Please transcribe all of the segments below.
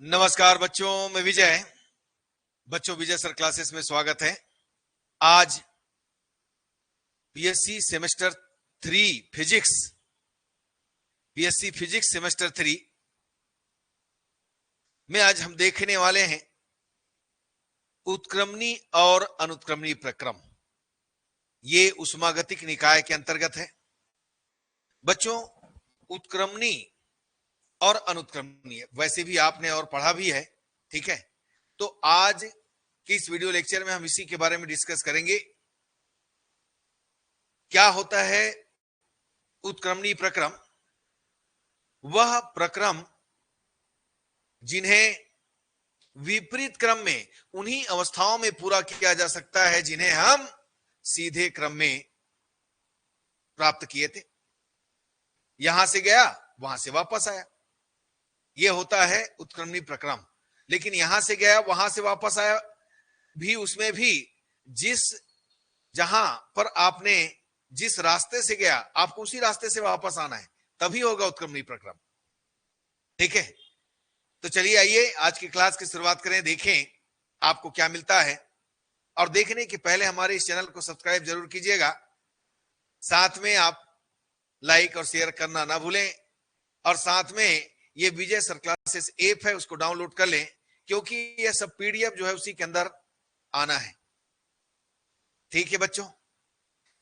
नमस्कार बच्चों, मैं विजय। बच्चों, विजय सर क्लासेस में स्वागत है। आज BSc semester 3 physics, BSc physics semester 3 में आज हम देखने वाले हैं उत्क्रमणी और अनुत्क्रमणी प्रक्रम। ये उष्मागतिक निकाय के अंतर्गत है। बच्चों, उत्क्रमणी और अनुत्क्रमणीय वैसे भी आपने और पढ़ा भी है, ठीक है। तो आज की इस वीडियो लेक्चर में हम इसी के बारे में डिस्कस करेंगे। क्या होता है उत्क्रमणी प्रक्रम? वह प्रक्रम जिन्हें विपरीत क्रम में उन्हीं अवस्थाओं में पूरा किया जा सकता है जिन्हें हम सीधे क्रम में प्राप्त किए थे। यहां से गया, वहां से वापस आया, यह होता है उत्क्रमणी प्रक्रम। लेकिन यहां से गया, वहां से वापस आया भी, उसमें भी जहां पर आपने जिस रास्ते से गया, आपको उसी रास्ते से वापस आना है, तभी होगा उत्क्रमणी प्रक्रम, ठीक है। तो चलिए आइए आज की क्लास की शुरुआत करें, देखें आपको क्या मिलता है। और देखने के पहले हमारे इस चैनल को सब्सक्राइब जरूर कीजिएगा। साथ में आप लाइक और शेयर करना ना भूलें। और साथ में ये विजय सर क्लासेस ऐप है, उसको डाउनलोड कर लें, क्योंकि ये सब पीडीएफ जो है उसी के अंदर आना है, ठीक है बच्चों।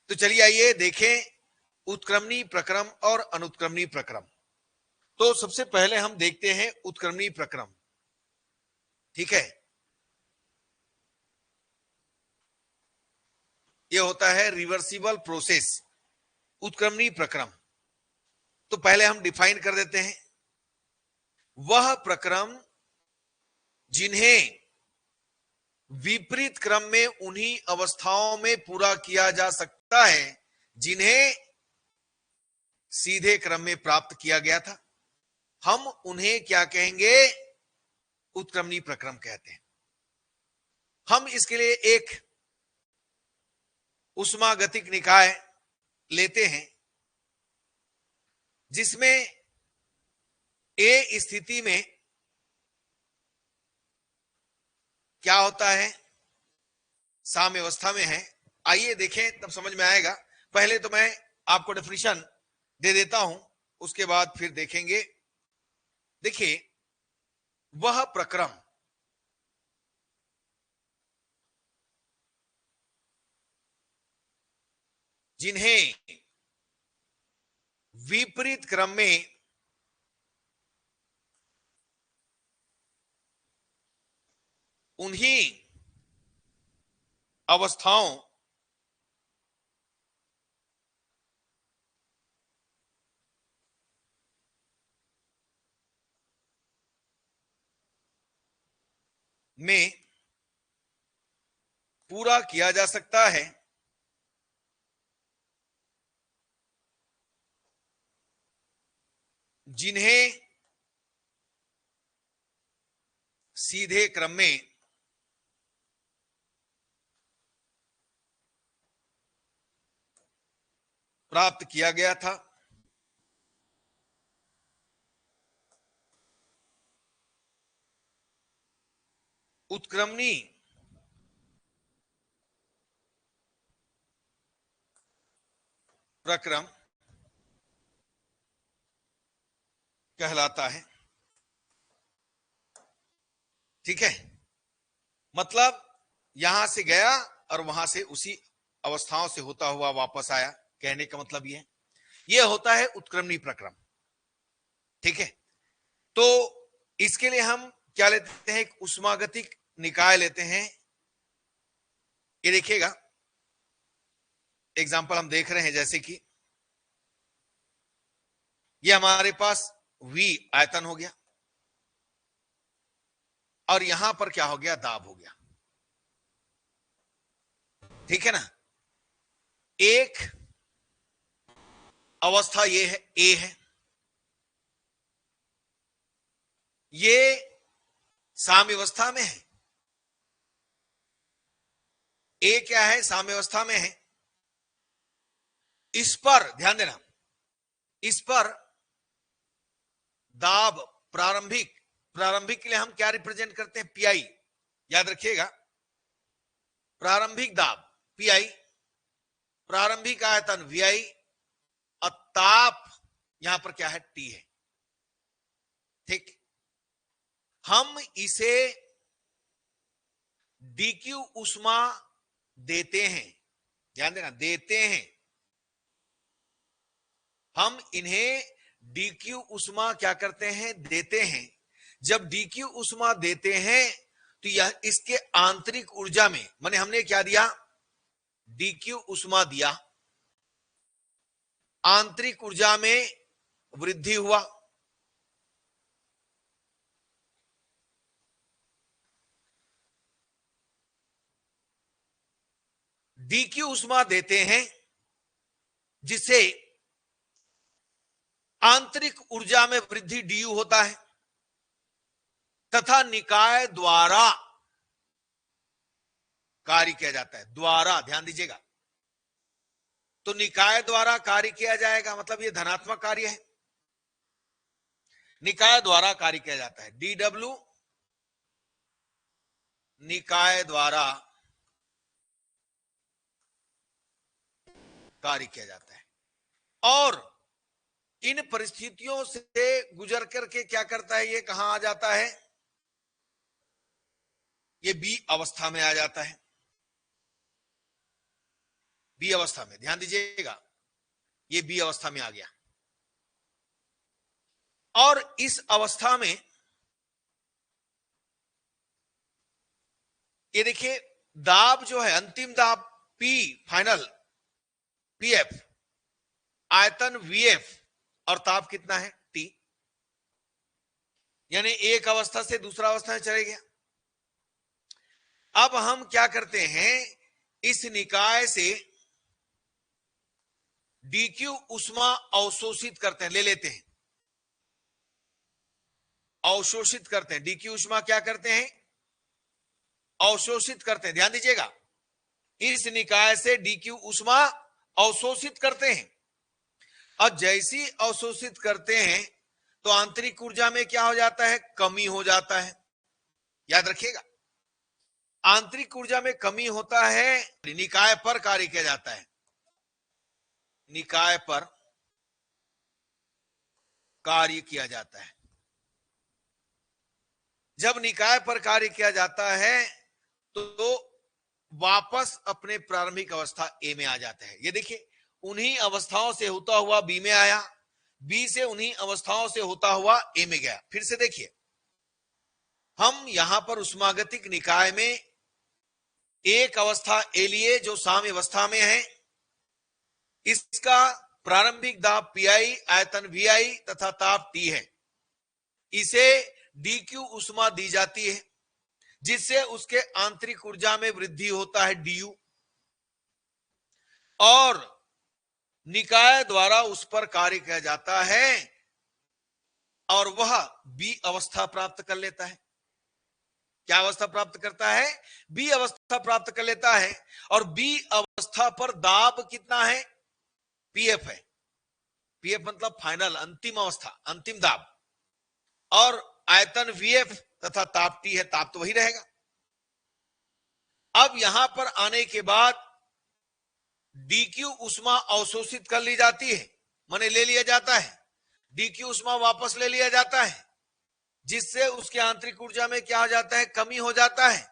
तो चलिए आइए देखें उत्क्रमणी प्रक्रम और अनुत्क्रमणी प्रक्रम। तो सबसे पहले हम देखते हैं उत्क्रमणी प्रक्रम, ठीक है। यह होता है रिवर्सिबल प्रोसेस, उत्क्रमणी प्रक्रम। तो पहले हम डिफाइन कर देते हैं। वह प्रक्रम जिन्हें विपरीत क्रम में उन्हीं अवस्थाओं में पूरा किया जा सकता है जिन्हें सीधे क्रम में प्राप्त किया गया था, हम उन्हें क्या कहेंगे? उत्क्रमणी प्रक्रम कहते हैं। हम इसके लिए एक उष्मागतिक निकाय लेते हैं जिसमें ए स्थिति में क्या होता है? साम्यावस्था में है। आइए देखें, तब समझ में आएगा। पहले तो मैं आपको डेफिनेशन दे देता हूं, उसके बाद फिर देखेंगे। देखिए, वह प्रक्रम जिन्हें विपरीत क्रम में उन्हीं अवस्थाओं में पूरा किया जा सकता है जिन्हें सीधे क्रम में प्राप्त किया गया था। उत्क्रमणी प्रक्रम कहलाता है, ठीक है। मतलब यहां से गया और वहां से उसी अवस्थाओं से होता हुआ वापस आया, कहने का मतलब यह होता है उत्क्रमणी प्रक्रम, ठीक है। तो इसके लिए हम क्या लेते हैं? एक उष्मागतिक निकाय लेते हैं। ये देखिएगा, एग्जाम्पल हम देख रहे हैं, जैसे कि ये हमारे पास V आयतन हो गया और यहां पर क्या हो गया? दाब हो गया, ठीक है ना। एक अवस्था ये है, A है, ये साम्यावस्था में है। A क्या है? साम्यावस्था में है। इस पर ध्यान देना, इस पर दाब प्रारंभिक प्रारंभिक के लिए हम क्या रिप्रेजेंट करते हैं? पीआई, याद रखिएगा, प्रारंभिक दाब पीआई, प्रारंभिक आयतन वीआई, और ताप यहां पर क्या है? टी है। ठीक, हम इसे डीक्यू उष्मा देते हैं, ध्यान देना, देते हैं, हम इन्हें डीक्यू उष्मा क्या करते हैं? देते हैं। जब डीक्यू उष्मा देते हैं तो यह इसके आंतरिक ऊर्जा में, माने हमने क्या दिया? डीक्यू उष्मा दिया, आंतरिक ऊर्जा में वृद्धि हुआ, डीक्यू उष्मा देते हैं जिससे आंतरिक ऊर्जा में वृद्धि डीयू होता है, तथा निकाय द्वारा कार्य किया जाता है। द्वारा, ध्यान दीजिएगा, तो निकाय द्वारा कार्य किया जाएगा, मतलब यह धनात्मक कार्य है। निकाय द्वारा कार्य किया जाता है, डीडब्ल्यू निकाय द्वारा कार्य किया जाता है। और इन परिस्थितियों से गुजर करके क्या करता है? ये कहां आ जाता है? ये बी अवस्था में आ जाता है। बी अवस्था में, ध्यान दीजिएगा, ये बी अवस्था में आ गया। और इस अवस्था में ये देखिए, दाब जो है, अंतिम दाब पी फाइनल, पीएफ, आयतन वीएफ, और ताप कितना है? टी, यानी एक अवस्था से दूसरा अवस्था में चले गया। अब हम क्या करते हैं? इस निकाय से डीक्यू उष्मा अवशोषित करते हैं, ले लेते हैं, अवशोषित करते हैं। डीक्यू उष्मा क्या करते हैं? अवशोषित करते हैं। ध्यान दीजिएगा, इस निकाय से डीक्यू उष्मा अवशोषित करते हैं, और जैसी अवशोषित करते हैं तो आंतरिक ऊर्जा में क्या हो जाता है? कमी हो जाता है। याद रखिएगा, आंतरिक ऊर्जा में कमी होता है, निकाय पर कार्य किया जाता है, निकाय पर कार्य किया जाता है। जब निकाय पर कार्य किया जाता है तो वापस अपने प्रारंभिक अवस्था ए में आ जाता है। ये देखिए, उन्हीं अवस्थाओं से होता हुआ बी में आया, बी से उन्हीं अवस्थाओं से होता हुआ ए में गया। फिर से देखिए, हम यहां पर उष्मागतिक निकाय में एक अवस्था ए लिए जो साम्य अवस्था में है, इसका प्रारंभिक दाब पीआई, आयतन वीआई तथा ताप टी है। इसे डीक्यू उष्मा दी जाती है जिससे उसके आंतरिक ऊर्जा में वृद्धि होता है, डीयू, और निकाय द्वारा उस पर कार्य किया जाता है और वह बी अवस्था प्राप्त कर लेता है। क्या अवस्था प्राप्त करता है? बी अवस्था प्राप्त कर लेता है। और बी अवस्था पर दाब कितना है? पीएफ है। पीएफ मतलब फाइनल, अंतिम अवस्था, अंतिम दाब। और आयतन वीएफ तथा ताप टी है, ताप तो वही रहेगा। अब यहां पर आने के बाद डीक्यू उष्मा अवशोषित कर ली जाती है, माने ले लिया जाता है, डीक्यू उष्मा वापस ले लिया जाता है, जिससे उसके आंतरिक ऊर्जा में क्या हो जाता है? कमी हो जाता है,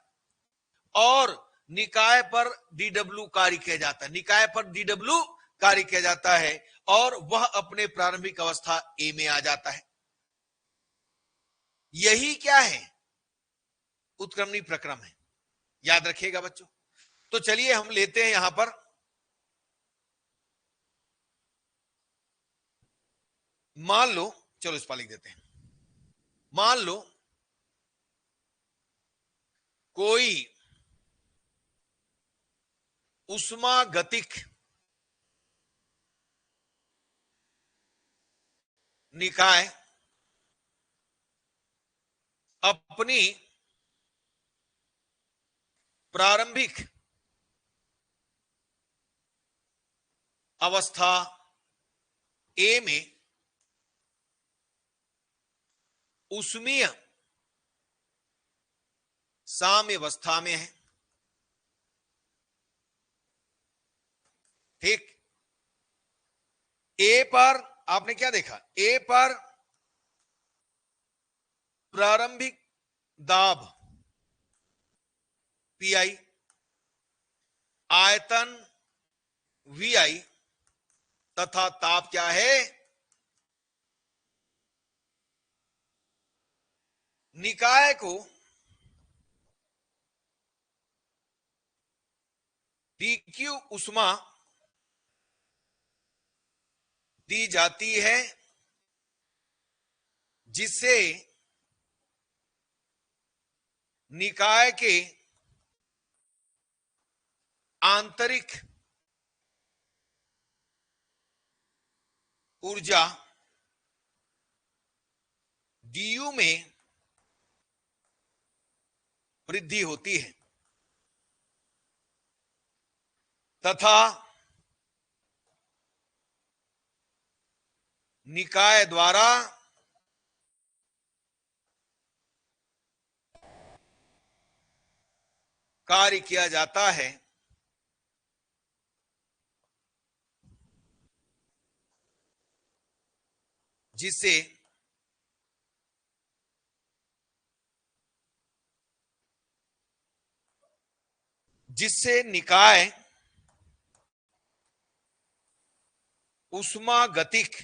और निकाय पर डीडब्ल्यू कार्य किया जाता है, निकाय पर डीडब्ल्यू कार्य किया जाता है, और वह अपने प्रारंभिक अवस्था ए में आ जाता है। यही क्या है? उत्क्रमणी प्रक्रम है। याद रखिएगा बच्चों। तो चलिए हम लेते हैं यहां पर, मान लो, चलो इस पर लिख देते हैं, मान लो कोई उष्मागतिक निकाय अपनी प्रारंभिक अवस्था ए में उष्मीय साम्यावस्था में है। ठीक, ए पर आपने क्या देखा, ए पर प्रारंभिक दाब पीआई, आयतन वीआई तथा ताप क्या है, निकाय को डीक्यू उष्मा दी जाती है जिससे निकाय के आंतरिक ऊर्जा डीयू में वृद्धि होती है तथा निकाय द्वारा कार्य किया जाता है जिससे निकाय उष्मागतिक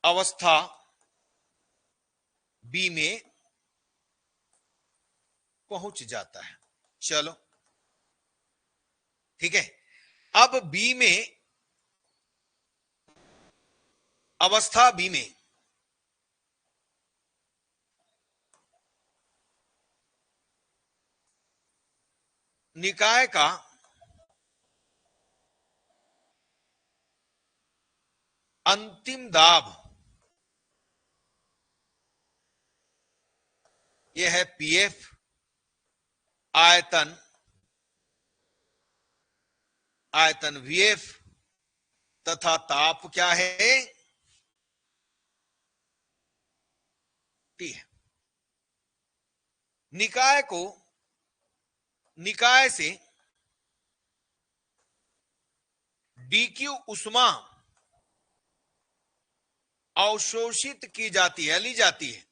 अवस्था बी में पहुंच जाता है। चलो ठीक है, अब बी में, अवस्था बी में निकाय का अंतिम दाब यह है पीएफ, आयतन वीएफ तथा ताप क्या है, टी है। निकाय से डीक्यू उष्मा अवशोषित की जाती है, ली जाती है।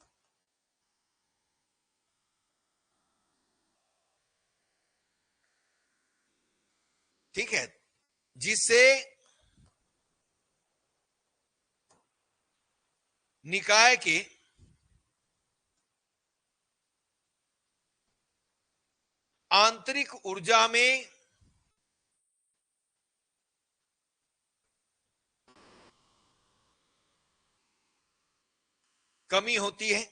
ठीक है, जिससे निकाय के आंतरिक ऊर्जा में कमी होती है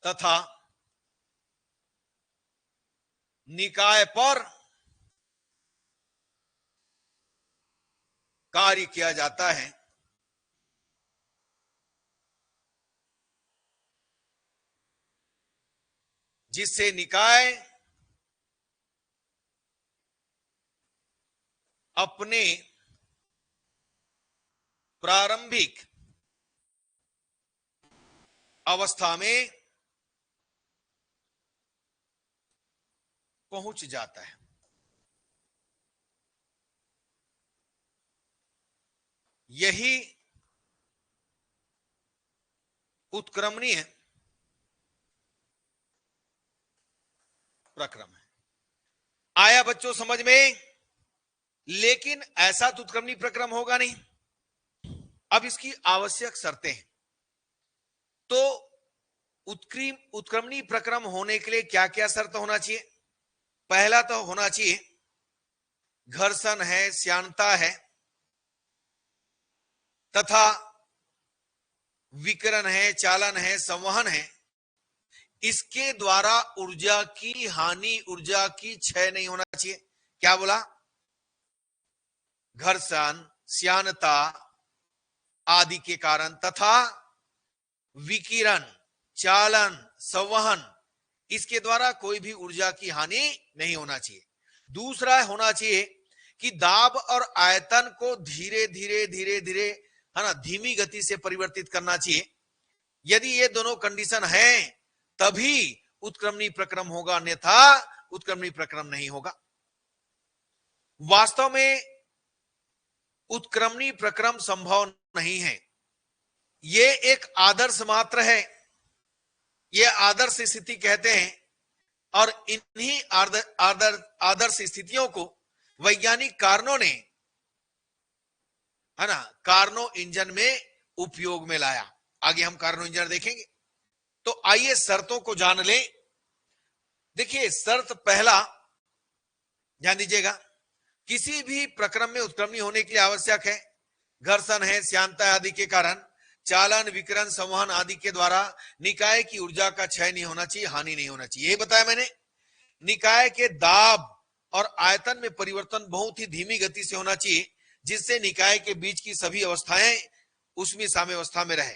तथा निकाय पर कार्य किया जाता है जिससे निकाय अपने प्रारंभिक अवस्था में पहुंच जाता है। यही उत्क्रमणीय प्रक्रम है। आया बच्चों समझ में? लेकिन ऐसा तो उत्क्रमणीय प्रक्रम होगा नहीं। अब इसकी आवश्यक शर्तें हैं। तो उत्क्रमणीय प्रक्रम होने के लिए क्या क्या शर्त होना चाहिए? पहला तो होना चाहिए घर्षण है, श्यानता है तथा विकिरण है, चालन है, संवहन है। इसके द्वारा ऊर्जा की हानि, ऊर्जा की क्षय नहीं होना चाहिए। क्या बोला? घर्षण, श्यानता आदि के कारण तथा विकिरण, चालन, संवहन, इसके द्वारा कोई भी ऊर्जा की हानि नहीं होना चाहिए। दूसरा होना चाहिए कि दाब और आयतन को धीरे धीरे धीरे धीरे, है ना, धीमी गति से परिवर्तित करना चाहिए। यदि ये दोनों कंडीशन है तभी उत्क्रमणी प्रक्रम होगा, अन्यथा उत्क्रमणी प्रक्रम नहीं होगा। वास्तव में उत्क्रमणी प्रक्रम संभव नहीं है, ये एक आदर्श मात्र है, ये आदर्श स्थिति कहते हैं। और इन्हीं आदर्श स्थितियों को वैज्ञानिक कारणों ने, है ना, कार्नो इंजन में उपयोग में लाया। आगे हम कार्नो इंजन देखेंगे। तो आइए शर्तों को जान लें। देखिए, शर्त पहला ध्यान दीजिएगा, किसी भी प्रक्रम में उत्क्रमणी होने के लिए आवश्यक है घर्षण है, श्यानता आदि के कारण चालन, विकिरण, संवहन आदि के द्वारा निकाय की ऊर्जा का क्षय नहीं होना चाहिए, हानि नहीं होना चाहिए। यही बताया मैंने। निकाय के दाब और आयतन में परिवर्तन बहुत ही धीमी गति से होना चाहिए, जिससे निकाय के बीच की सभी अवस्थाएं उष्मी साम्यावस्था में रहे।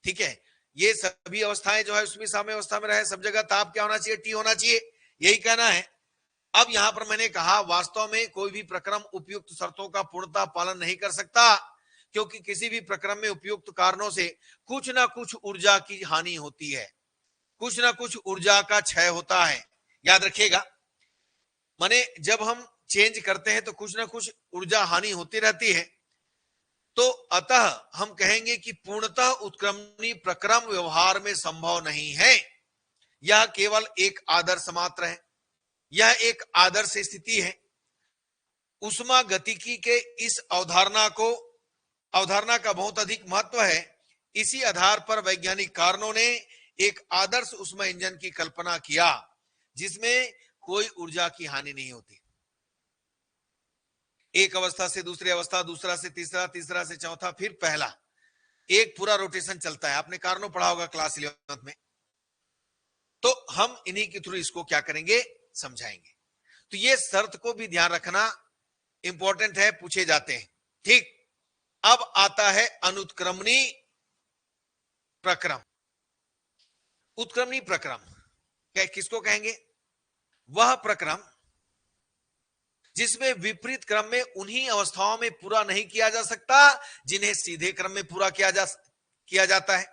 ठीक है, ये सभी अवस्थाएं जो है उष्मी साम्यावस्था में रहे, सब जगह ताप क्या होना चाहिए, टी होना चाहिए, यही कहना है। अब यहां पर मैंने कहा, वास्तव में कोई भी प्रक्रम उपयुक्त शर्तों का पूर्णतः पालन नहीं कर सकता, क्योंकि किसी भी प्रक्रम में उपयुक्त कारणों से कुछ ना कुछ ऊर्जा की हानि होती है, कुछ ना कुछ ऊर्जा का क्षय होता है। याद रखिएगा, माने जब हम चेंज करते हैं तो कुछ ना कुछ ऊर्जा हानि होती रहती है। तो अतः हम कहेंगे कि पूर्णतः उत्क्रमणी प्रक्रम व्यवहार में संभव नहीं है, यह केवल एक आदर्श मात्र है, यह एक आदर्श स्थिति है। उष्मा गतिकी के इस अवधारणा का बहुत अधिक महत्व है। इसी आधार पर वैज्ञानिक कारणों ने एक आदर्श उष्मा इंजन की कल्पना किया, जिसमें कोई ऊर्जा की हानि नहीं होती। एक अवस्था से दूसरी अवस्था, दूसरा से तीसरा, तीसरा से चौथा, फिर पहला, एक पूरा रोटेशन चलता है। आपने कारणों पढ़ा होगा क्लास 11 में। तो हम इन्हीं के थ्रू इसको क्या करेंगे, समझाएंगे। तो ये शर्त को भी ध्यान रखना इंपॉर्टेंट है, पूछे जाते हैं। ठीक, अब आता है अनुत्क्रमणी प्रक्रम। उत्क्रमणी प्रक्रम क्या, किसको कहेंगे? वह प्रक्रम जिसमें विपरीत क्रम में उन्हीं अवस्थाओं में पूरा नहीं किया जा सकता जिन्हें सीधे क्रम में पूरा किया जाता है।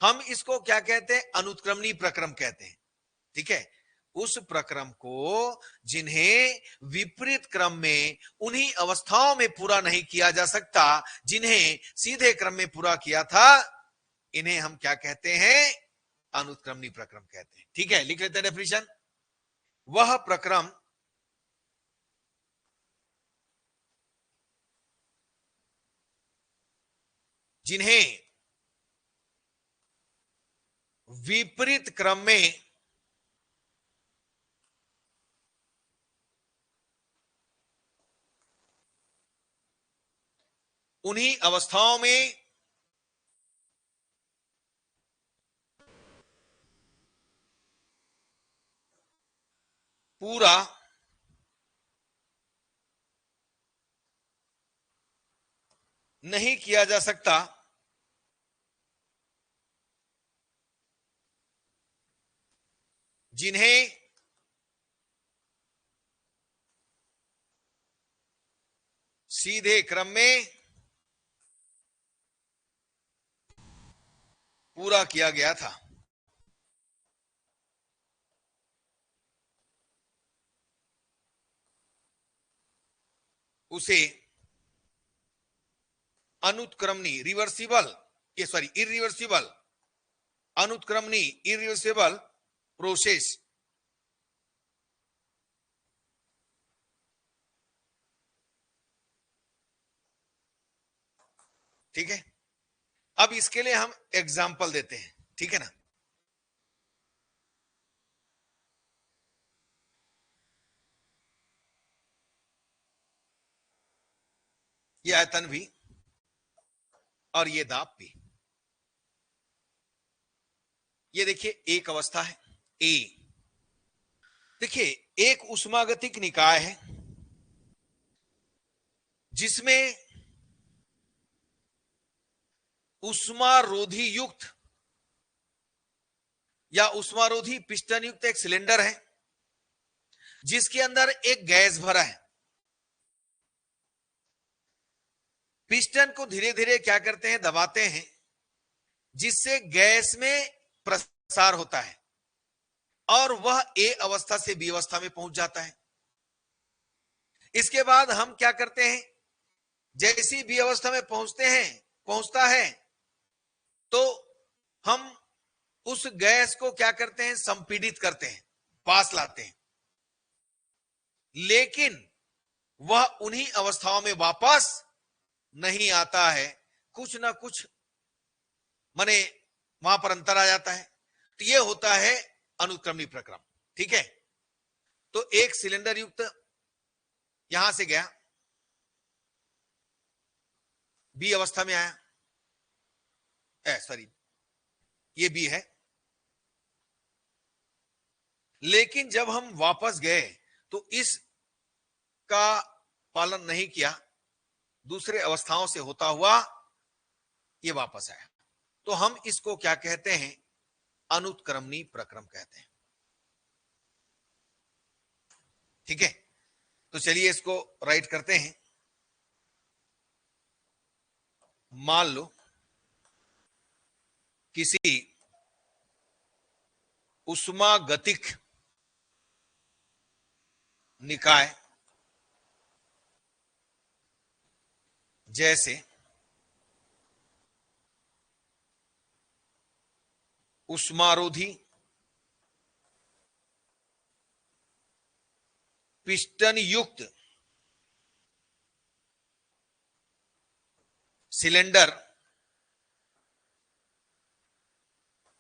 हम इसको क्या कहते हैं, अनुत्क्रमणी प्रक्रम कहते हैं। ठीक है, उस प्रक्रम को जिन्हें विपरीत क्रम में उन्हीं अवस्थाओं में पूरा नहीं किया जा सकता जिन्हें सीधे क्रम में पूरा किया था, इन्हें हम क्या कहते हैं, अनुत्क्रमणी प्रक्रम कहते हैं। ठीक है, लिख लेते हैं डेफिनेशन। वह प्रक्रम जिन्हें विपरीत क्रम में उन्हीं अवस्थाओं में पूरा नहीं किया जा सकता, जिन्हें सीधे क्रम में पूरा किया गया था। उसे अनुत्क्रमणी इरिवर्सिबल अनुत्क्रमणी इरिवर्सिबल प्रोसेस ठीक है। अब इसके लिए हम एग्जाम्पल देते हैं, ठीक है ना। ये आयतन भी और ये दाब भी। ये देखिए एक अवस्था है ए। देखिए एक उष्मागतिक निकाय है जिसमें उष्मारोधी युक्त या उष्मारोधी पिस्टन युक्त एक सिलेंडर है जिसके अंदर एक गैस भरा है। पिस्टन को धीरे धीरे क्या करते हैं, दबाते हैं, जिससे गैस में प्रसार होता है और वह ए अवस्था से बी अवस्था में पहुंच जाता है। इसके बाद हम क्या करते हैं, जैसी बी अवस्था में पहुंचता है तो हम उस गैस को क्या करते हैं, संपीड़ित करते हैं, पास लाते हैं, लेकिन वह उन्हीं अवस्थाओं में वापस नहीं आता है, कुछ ना कुछ माने वहां पर अंतर आ जाता है। तो यह होता है अनुक्रमणी प्रक्रम। ठीक है, तो एक सिलेंडर युक्त यहां से गया, बी अवस्था में आया, सॉरी ये बी है, लेकिन जब हम वापस गए तो इसका पालन नहीं किया, दूसरे अवस्थाओं से होता हुआ ये वापस आया, तो हम इसको क्या कहते हैं, अनुत्क्रमणी प्रक्रम कहते हैं। ठीक है, तो चलिए इसको राइट करते हैं। मान लो किसी उष्मागतिक निकाय जैसे उष्मारोधी पिस्टन युक्त सिलेंडर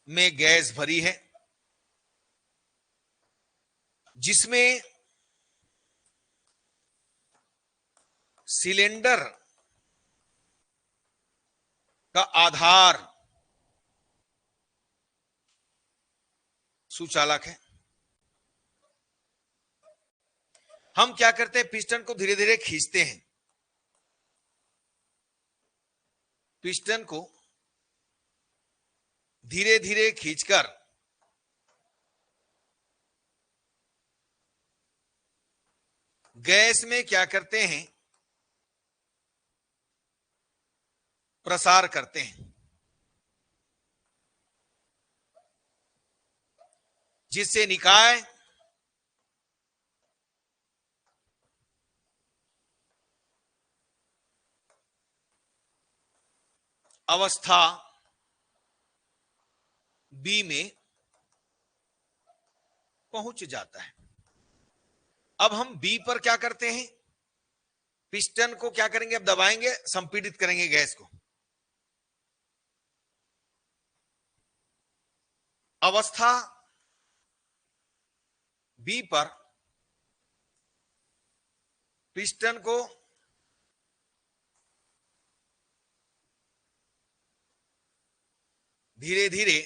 में गैस भरी है, जिसमें सिलेंडर का आधार सुचालक है। हम क्या करते हैं, पिस्टन को धीरे धीरे खींचते हैं, पिस्टन को धीरे धीरे खींचकर गैस में क्या करते हैं, प्रसार करते हैं, जिससे निकाय अवस्था बी में पहुंच जाता है। अब हम बी पर क्या करते हैं, पिस्टन को क्या करेंगे, अब दबाएंगे, संपीड़ित करेंगे गैस को। अवस्था बी पर पिस्टन को धीरे धीरे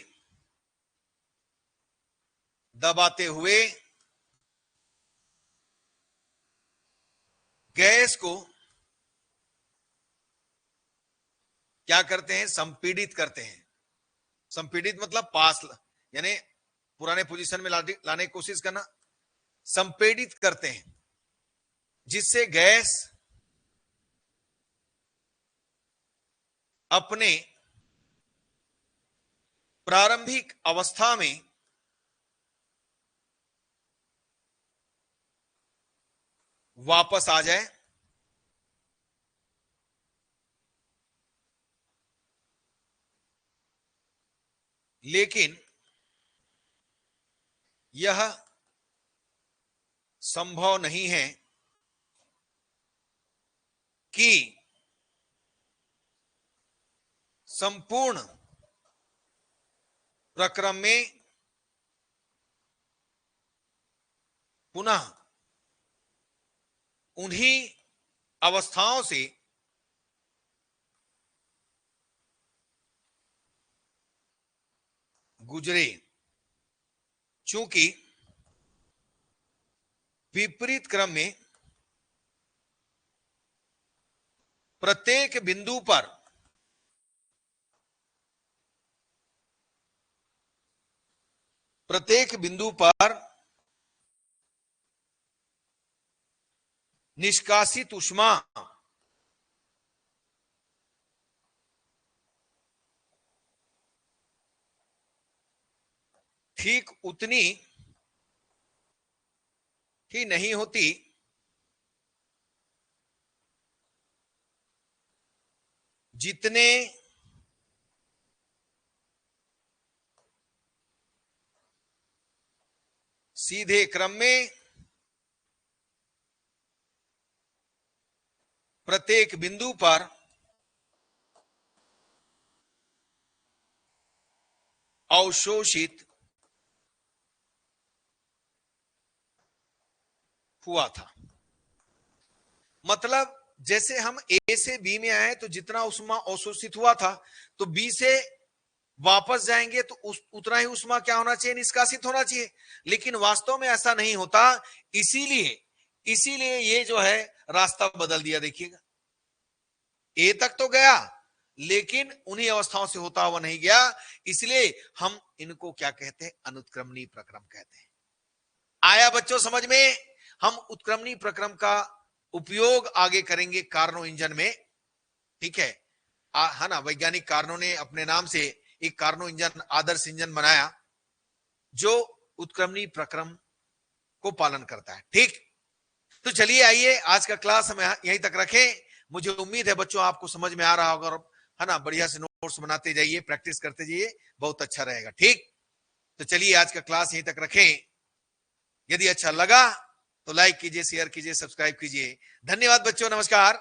दबाते हुए गैस को क्या करते हैं, संपीड़ित करते हैं। संपीड़ित मतलब पास, यानी पुराने पोजीशन में लाने की कोशिश करना, संपीड़ित करते हैं, जिससे गैस अपने प्रारंभिक अवस्था में वापस आ जाए, लेकिन यह संभव नहीं है कि संपूर्ण प्रक्रम में पुनः उन्हीं अवस्थाओं से गुजरे, चूंकि विपरीत क्रम में प्रत्येक बिंदु पर निष्कासित ऊष्मा ठीक उतनी ही नहीं होती जितने सीधे क्रम में प्रत्येक बिंदु पर अवशोषित हुआ था। मतलब जैसे हम ए से बी में आए तो जितना उष्मा अवशोषित हुआ था, तो बी से वापस जाएंगे तो उतना ही उष्मा क्या होना चाहिए, निष्कासित होना चाहिए। लेकिन वास्तव में ऐसा नहीं होता, इसीलिए ये जो है रास्ता बदल दिया। देखिएगा, ए तक तो गया लेकिन उन्हीं अवस्थाओं से होता हुआ नहीं गया, इसलिए हम इनको क्या कहते हैं, अनुत्क्रमणीय प्रक्रम कहते हैं। आया बच्चों समझ में? हम उत्क्रमणीय प्रक्रम का उपयोग आगे करेंगे कार्नो इंजन में, ठीक है। है ना, वैज्ञानिक कार्नो ने अपने नाम से एक कार्नो इंजन, आदर्श इंजन बनाया जो उत्क्रमणीय प्रक्रम को पालन करता है, ठीक। तो चलिए आइए आज का क्लास हम यहीं तक रखें। मुझे उम्मीद है बच्चों आपको समझ में आ रहा होगा, है ना। बढ़िया से नोट्स बनाते जाइए, प्रैक्टिस करते जाइए, बहुत अच्छा रहेगा, ठीक। तो चलिए आज का क्लास यहीं तक रखें। यदि अच्छा लगा तो लाइक कीजिए, शेयर कीजिए, सब्सक्राइब कीजिए। धन्यवाद बच्चों, नमस्कार।